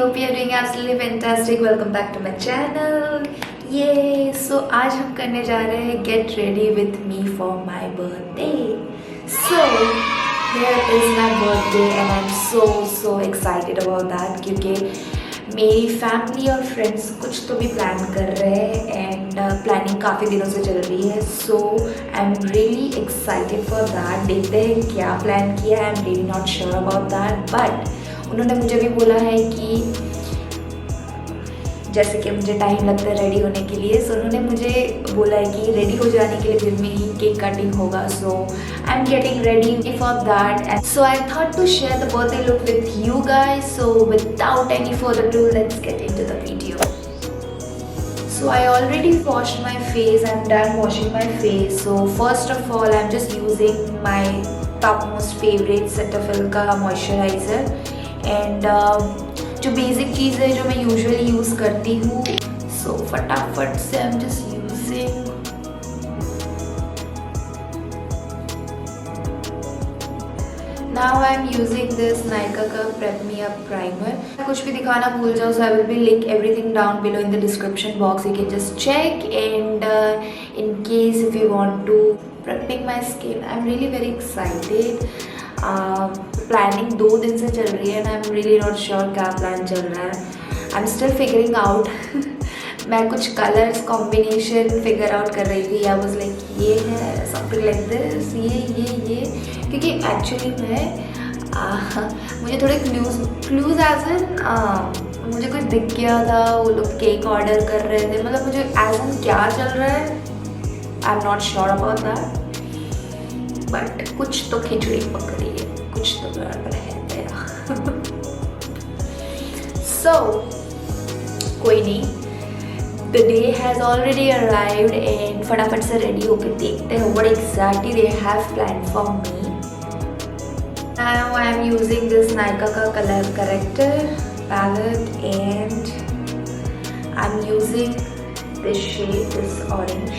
hope you're doing absolutely fantastic. Welcome back to my channel. ये so आज हम करने जा रहे हैं get ready with me for my birthday. So here is my birthday and I'm so excited about that क्योंकि मेरी family और फ्रेंड्स कुछ तो भी प्लान कर रहे हैं एंड प्लानिंग काफ़ी दिनों से चल रही है. So I am really excited for that. देखते हैं क्या प्लान किया है. I am really not sure about that, but उन्होंने मुझे भी बोला है कि जैसे कि मुझे टाइम लगता है रेडी होने के लिए, सो उन्होंने मुझे बोला है कि रेडी हो जाने के लिए फिर मेरी केक कटिंग होगा. So I am getting ready for that and so I thought to share the birthday look with you guys. So without any further ado, let's get into the video. So I already washed my face. I'm done washing my face. So first of all, I'm just using my topmost favorite Cetaphil का moisturizer and जो basic चीज़ है जो मैं usually use करती हूँ. सो फटाफट से आई am just using now. I am using this Nykaa का प्रेप मी अप प्राइमर. कुछ भी दिखाना भूल जाओ, so I will be link everything down below in the description box. You can just check and in case if you want to prepping my skin. I am really very excited. Planning 2 दिन से चल रही है and I am really not sure क्या plan चल रहा है. I am still figuring out. मैं कुछ कलर्स कॉम्बिनेशन फिगर आउट कर रही थी. आई वाज लाइक ये है समथिंग लाइक दिस, ये क्योंकि एक्चुअली मैं मुझे थोड़े क्लूज एज एन मुझे कुछ दिख गया था. वो लोग केक ऑर्डर कर रहे थे, मतलब मुझे एज एन क्या चल रहा है I am not sure about that, but कुछ तो खिचड़ी पक रही है, कुछ तो गड़बड़ है तेरा. सो कोई नहीं, the day has already arrived and फटाफट से रेडी होकर देखते हैं what exactly they have plan for me. Now I am using this Nykaa का colour corrector palette and I am using this shade, this orange.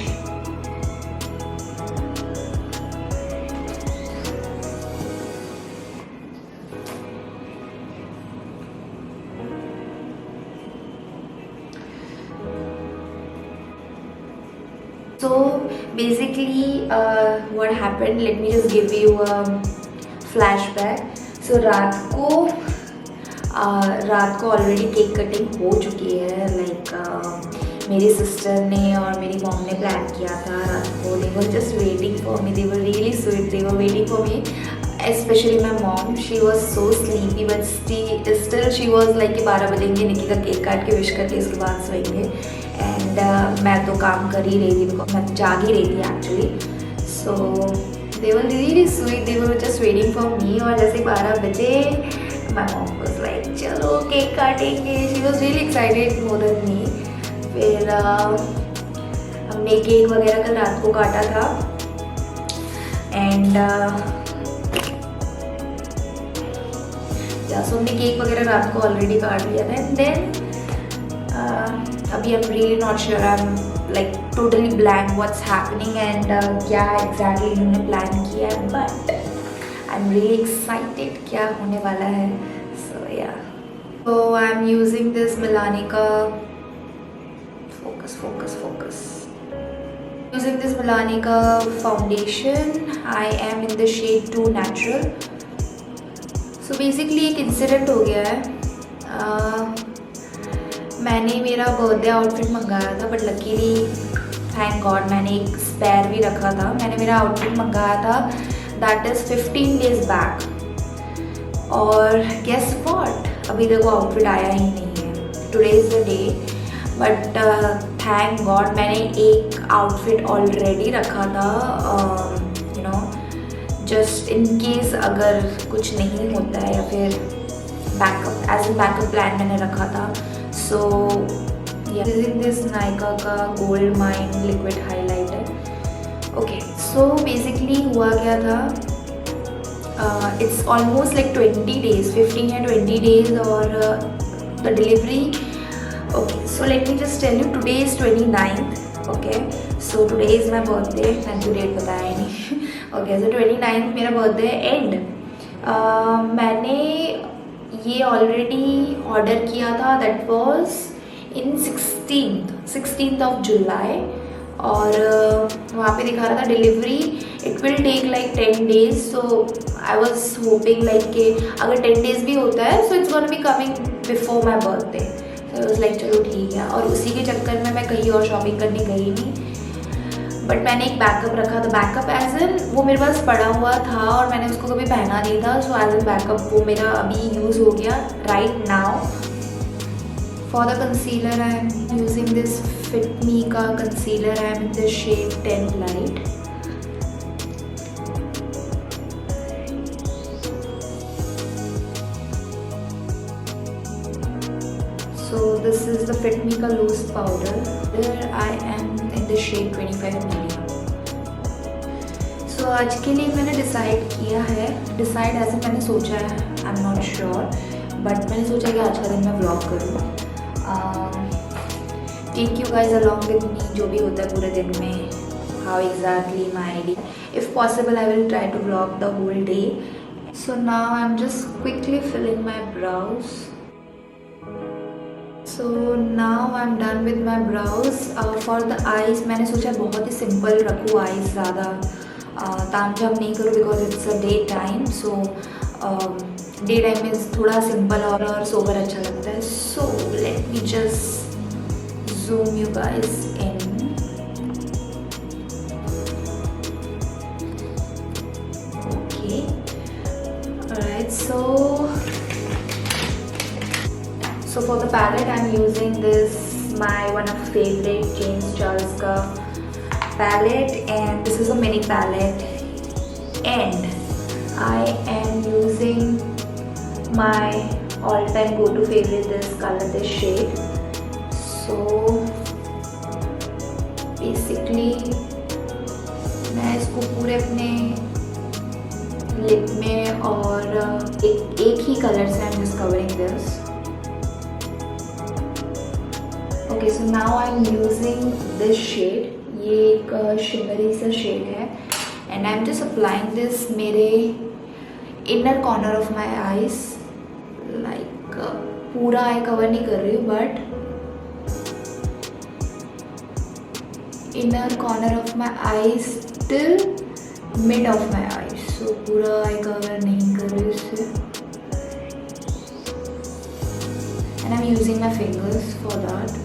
So basically what happened, let me just give you a flashback. So रात को already cake cutting हो चुकी है. Like मेरी sister ने और मेरी मॉम ने प्लान किया था रात को. they were just waiting for me, they were really sweet, they were waiting for me, especially my mom. She was so sleepy but still she was like कि 12 बजेंगे निकी का केक काट के विश करके इसके बाद सोएंगे. एंड मैं तो काम कर ही रही थी बिकॉज मैं जाग ही रही थी actually. So they were really sweet, they were just waiting for me. और जैसे 12 बजे माई मॉम वाज लाइक चलो केक काटेंगे. She was really excited more than me. फिर हमने केक वगैरह कल रात को काटा था एंड सो हमने केक वगैरह रात को ऑलरेडी काट लिया था. एंड देन अभी I am really not sure, I am like totally blank what's happening एंड क्या एग्जैक्टली इन्होंने प्लान किया है, but I am really excited क्या होने वाला है. So yeah, so I am using this Milani का फोकस यूजिंग दिस मिलानी का foundation. I am in the shade 2 natural. So basically एक इंसिडेंट हो गया है. मैंने मेरा बर्थडे आउटफिट मंगाया था बट लकीली थैंक गॉड मैंने एक स्पेयर भी रखा था. मैंने मेरा आउटफिट मंगाया था दैट इज़ 15 डेज बैक और गेस व्हाट, अभी तक वो आउटफिट आया ही नहीं है. Today is the day but thank god मैंने एक आउटफिट ऑलरेडी रखा था. You know just in case अगर कुछ नहीं होता है या फिर backup as a backup plan मैंने रखा था. सो यूजिंग दिस नायका का gold mine liquid highlighter. Okay, so basically हुआ क्या था, इट्स ऑलमोस्ट लाइक 20 डेज, 15 या 20 डेज और the delivery. Okay, so let me just tell you, today is 29th. Okay, so today is my birthday. मैंने तो date बताया ही नहीं. Okay, सो 29th मेरा बर्थडे एंड मैंने ये ऑलरेडी ऑर्डर किया था, that was in 16th of July, और वहाँ पे दिखा रहा था delivery it will take like 10 days। So I was hoping like कि अगर 10 days भी होता है so it's gonna be coming before my birthday. So I was like चलो ठीक है, और उसी के चक्कर में मैं कहीं और शॉपिंग करने गई नहीं, बट मैंने एक बैकअप रखा था। बैकअप एज एन वो मेरे पास पड़ा हुआ था और मैंने उसको कभी पहना नहीं था, सो एज एन बैकअप वो मेरा अभी यूज़ हो गया right now. For the concealer I am using this Fit Me का concealer, I am in the shade 10 light. So this is the Fit Me का loose powder. There I am in the shade 25 medium. So आज के लिए मैंने decide किया है, decide ऐसे मैंने सोचा है, I am not sure, but मैंने सोचा कि आज का दिन मैं व्लॉग करूँ, take you guys along with me, जो भी होता है पूरे दिन में, how exactly my day, if possible I will try to vlog the whole day. So now I am just quickly filling my brows. So now I am done with my brows. For the eyes मैंने सोचा बहुत ही simple रखूँ, eyes ज़्यादा ताम झाम नहीं करूँ because it's a day time. So day time में थोड़ा सिंपल और सोबर अच्छा लगता है। सो let me just zoom you guys in. Okay, alright, So for the palette I'm using this my one of favorite James Charles का palette, and this is a mini palette, and I am using my all-time go-to favorite, this color, this shade. So basically मैं इसको पूरे अपने lip में और एक ही colour से I'm just covering this. Okay, so now I'm using this shade. ये एक शिमरी सा शेड है, and I'm just applying this मेरे inner corner of my eyes, like पूरा आई कवर नहीं कर रही हूँ, but inner corner of my eyes till mid of my eyes. So पूरा आई कवर नहीं कर रही हूँ इससे, and I'm using my fingers for that.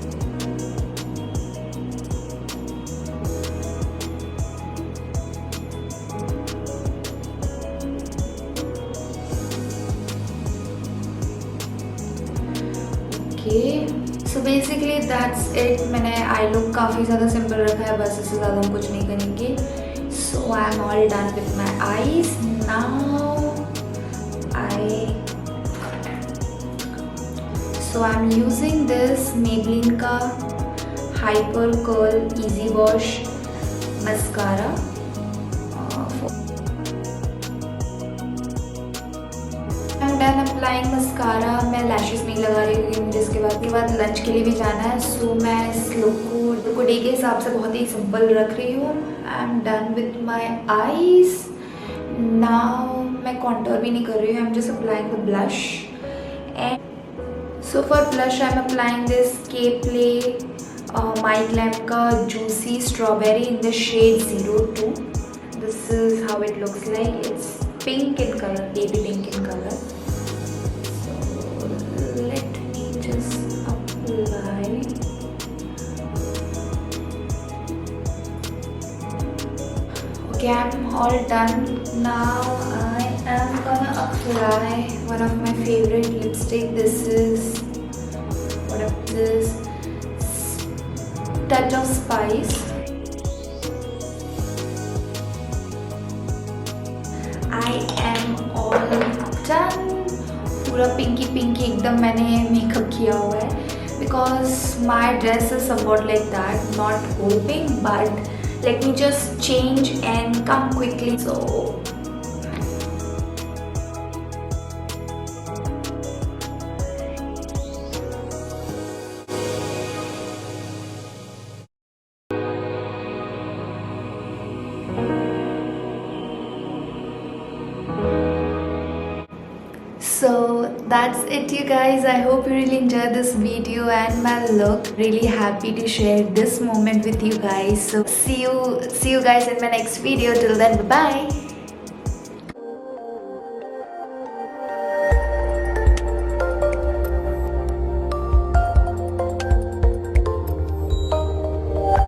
So basically that's it. मैंने आई लुक काफ़ी ज़्यादा सिंपल रखा है, बस इससे ज़्यादा हम कुछ नहीं करेंगे। So I am all done with my eyes. Now I am using this Maybelline का hyper curl easy wash mascara. Done applying mascara. मैं लैशेस नहीं लगा रही क्योंकि मुझे इसके बाद लंच के लिए भी जाना है। सो मैं इस लुक को डे के हिसाब से बहुत ही सिंपल रख रही हूँ। I am done with my eyes. Now मैं कॉन्टोर भी नहीं कर रही हूँ, I am just applying the blush. And so for blush I am applying this K play my glam का juicy strawberry in the shade 02। This is how it looks like. It's pink in color, baby pink in color. So let me just apply. Okay, I'm all done. Now I am gonna apply one of my favorite lipstick. This is Touch of Spice. I am all done. पूरा पिंकी पिंकी एकदम मैंने makeup किया हुआ है because my dress is somewhat like that, not whole pink, but let me just change and come quickly. So So that's it you guys. I hope you really enjoyed this video and my look. Really happy to share this moment with you guys. So see you guys in my next video. Till then, bye bye.